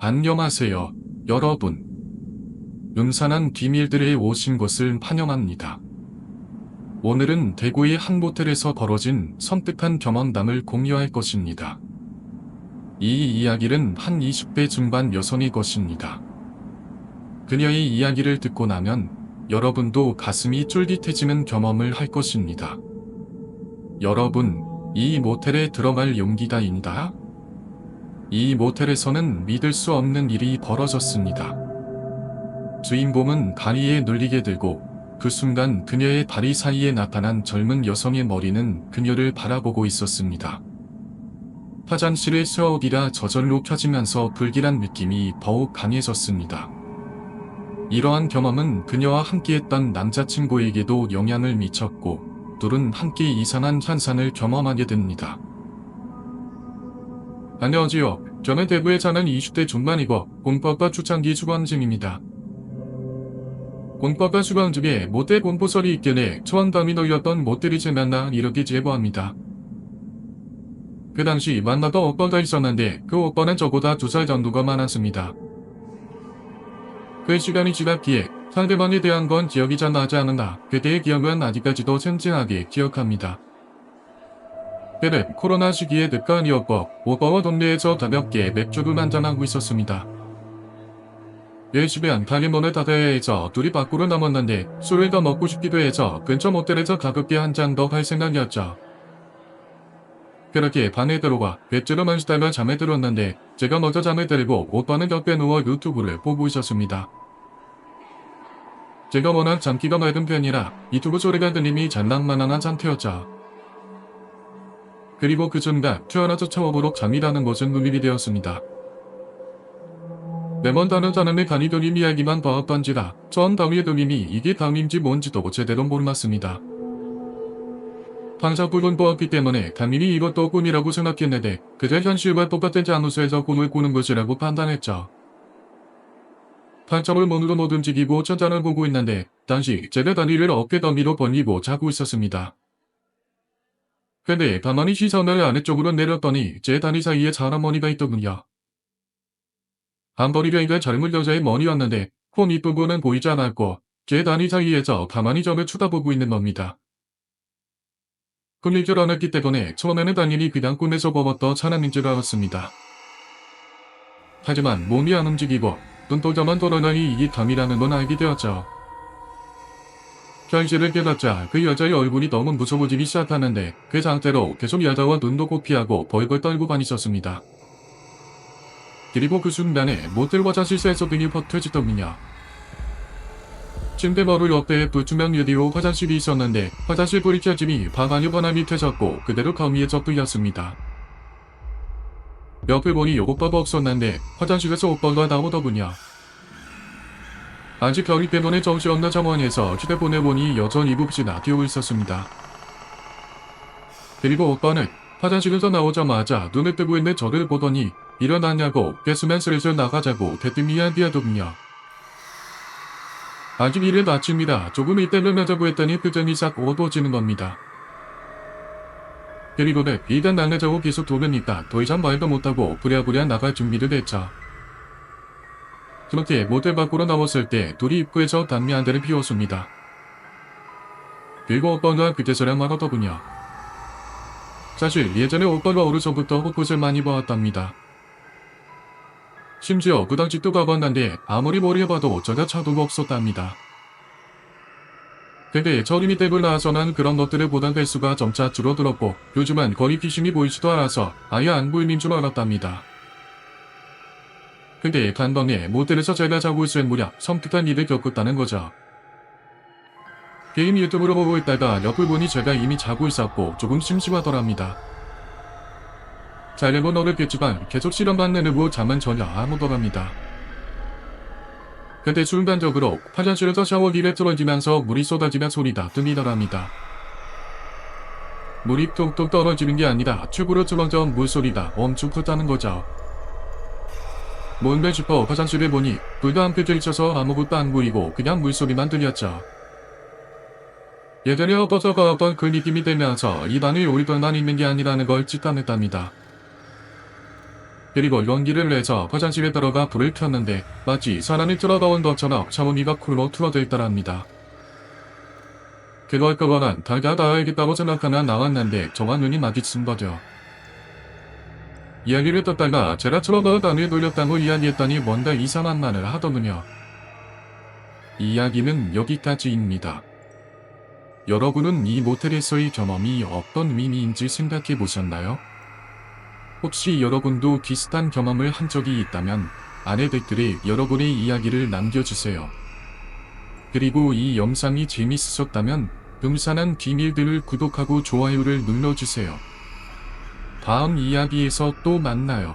안녕하세요, 여러분. 음산한 비밀들에 오신 것을 환영합니다. 오늘은 대구의 한 모텔에서 벌어진 섬뜩한 경험담을 공유할 것입니다. 이 이야기는 한 20대 중반 여성의 것입니다. 그녀의 이야기를 듣고 나면 여러분도 가슴이 쫄깃해지는 경험을 할 것입니다. 여러분, 이 모텔에 들어갈 용기가 있다? 이 모텔에서는 믿을 수 없는 일이 벌어졌습니다. 주인공은 다리에 눌리게 들고 그 순간 그녀의 다리 사이에 나타난 젊은 여성의 머리는 그녀를 바라보고 있었습니다. 화장실의 샤워기가 저절로 켜지면서 불길한 느낌이 더욱 강해졌습니다. 이러한 경험은 그녀와 함께했던 남자친구에게도 영향을 미쳤고 둘은 함께 이상한 현상을 경험하게 됩니다. 안녕하세요. 저는 대구에 사는 20대 중반이고 공법과 초창기 수강생입니다. 공법과 수강 중에 모텔 공포설이 있길래 초안담이 놀렸던 모텔이 재만나 이렇게 제보합니다. 그 당시 만나던 오빠가 있었는데 그 오빠는 저보다 2살 정도가 많았습니다. 그 시간이 지났기에 상대방에 대한 건 기억이 잘 나지 않는다. 그때의 기억은 아직까지도 생생하게 기억합니다. 때는 코로나 시기에 늦가을이었고 오빠와 동네에서 가볍게 맥주를 한잔하고 있었습니다. 열심히 가게 문을 닫아야 해서 둘이 밖으로 나왔는데 술을 더 먹고 싶기도 해서 근처 모텔에서 가볍게 한 잔 더 할 생각이었죠. 그렇게 방에 들어와 맥주를 마시다가 잠에 들었는데 제가 먼저 잠에 들고 오빠는 옆에 누워 유튜브를 보고 있었습니다. 제가 워낙 잠기가 맑은 편이라 유튜브 소리가 들림이 잔난만한 상태였죠. 그리고 그 순간 태어나서 처음으로 잠이라는 것은 눈이 되었습니다. 매번 다른 사람의 간이 들림 이야기만 봐왔던지라 전 다위의 들림이 이게 담임지 뭔지도 제대로 몰랐습니다. 항상 꿈을 보았기 때문에 담임이 이것도 꿈이라고 생각했는데 그저 현실과 똑같은 장소에서 꿈을 꾸는 것이라고 판단했죠. 한참을 몸으로 못 움직이고 천장을 보고 있는데 당시 제가 다리를 어깨 더미로 벌리고 자고 있었습니다. 근데 가만히 시선을 아래쪽으로 내렸더니 제 다리 사이에 사람 머리가 있더군요. 한벌이가 젊은 여자의 머리였는데 코 밑부분은 보이지 않았고 제 다리 사이에서 가만히 저를 쳐다보고 있는 겁니다. 꿈일 줄 알았기 때문에 처음에는 당연히 그냥 꿈에서 보았던 사람인 줄 알았습니다. 하지만 몸이 안 움직이고 눈동자만 돌아다니 이게 감이라는 건 알게 되었죠. 현실을 깨닫자 그 여자의 얼굴이 너무 무서워지기 시작하는데 그 상태로 계속 여자와 눈도 꼭 피하고 벌벌 떨고만 있었습니다. 그리고 그 순간에 모텔 화장실에서 등이 퍼트지더군요. 침대 바로 옆에 불투명 유리로 화장실이 있었는데 화장실 불이 켜짐이 방 안이 바람이 터졌고 그대로 거미에서 뚫렸습니다. 옆을 보니 오빠가 없었는데 화장실에서 오빠가 나오더군요. 아직 결이 때문에 정신없는 상황에서 휴대폰을 보니 여전히 봅시나 뛰고 있었습니다. 그리고 오빠는 화장실에서 나오자마자 눈을 뜨고 있는 저를 보더니 일어나냐고 깨수면 슬슬 나가자고 대뜸 이야기하더군요. 아직 이른 아침이라 조금 이따를 하자고 했더니 표정이 싹 어두워지는 겁니다. 그리고는 일단 나가자고 계속 도면니까 더 이상 말도 못하고 부랴부랴 나갈 준비를 했죠. 그렇게 모텔 밖으로 나왔을 때 둘이 입구에서 담배 한 대를 피웠습니다. 그리고 오빠가 그때서야 말하더군요. 사실 예전에 오빠가 어려서부터 헛것을 많이 봐왔답니다. 심지어 그 당시 또 가봤는데 아무리 머리 해봐도 저가 차도가 없었답니다. 근데 저림이 댁을 나와서는 그런 것들을 보던 횟수가 점차 줄어들었고 요즘은 거의 귀신이 보이지도 않아서 아예 안 보이는 줄 알았답니다. 근데 간밤에 모텔에서 제가 자고 있을 무렵 섬뜩한 일을 겪었다는 거죠. 게임 유튜브로 보고 있다가 옆을 보니 제가 이미 자고 있었고 조금 심심하더랍니다. 자려고 노력했지만 계속 실험받는 후 잠은 전혀 안 오더랍니다. 근데 순간적으로 화장실에서 샤워기를 틀어지면서 물이 쏟아지는 소리가 들리더랍니다. 물이 뚝뚝 떨어지는 게 아니라 튜브로 틀어져 물소리가 엄청 크다는 거죠. 뭔가 싶어 화장실에 보니 불도 안 켜져 있어서 아무것도 안 보이고 그냥 물소리만 들렸죠. 예전에 엎어서가 어떤 그 느낌이 들면서 이 방에 오리들만 있는 게 아니라는 걸 직감했답니다. 그리고 용기를 내서 화장실에 들어가 불을 켰는데 마치 사람이 들어가온 것처럼 샤워기가 쿨로 틀어져 있더랍니다. 그걸 끄고는 달가 나와야겠다고 생각하며 나왔는데 저와 눈이 마주친 거죠. 이야기를 듣다가 제가 들어가 단을 돌렸다고 이야기했더니 뭔가 이상한 말을 하더군요. 이야기는 여기까지입니다. 여러분은 이 모텔에서의 경험이 어떤 의미인지 생각해 보셨나요? 혹시 여러분도 비슷한 경험을 한 적이 있다면 아래 댓글에 여러분의 이야기를 남겨주세요. 그리고 이 영상이 재밌으셨다면 음산한 비밀들을 구독하고 좋아요를 눌러주세요. 다음 이야기에서 또 만나요.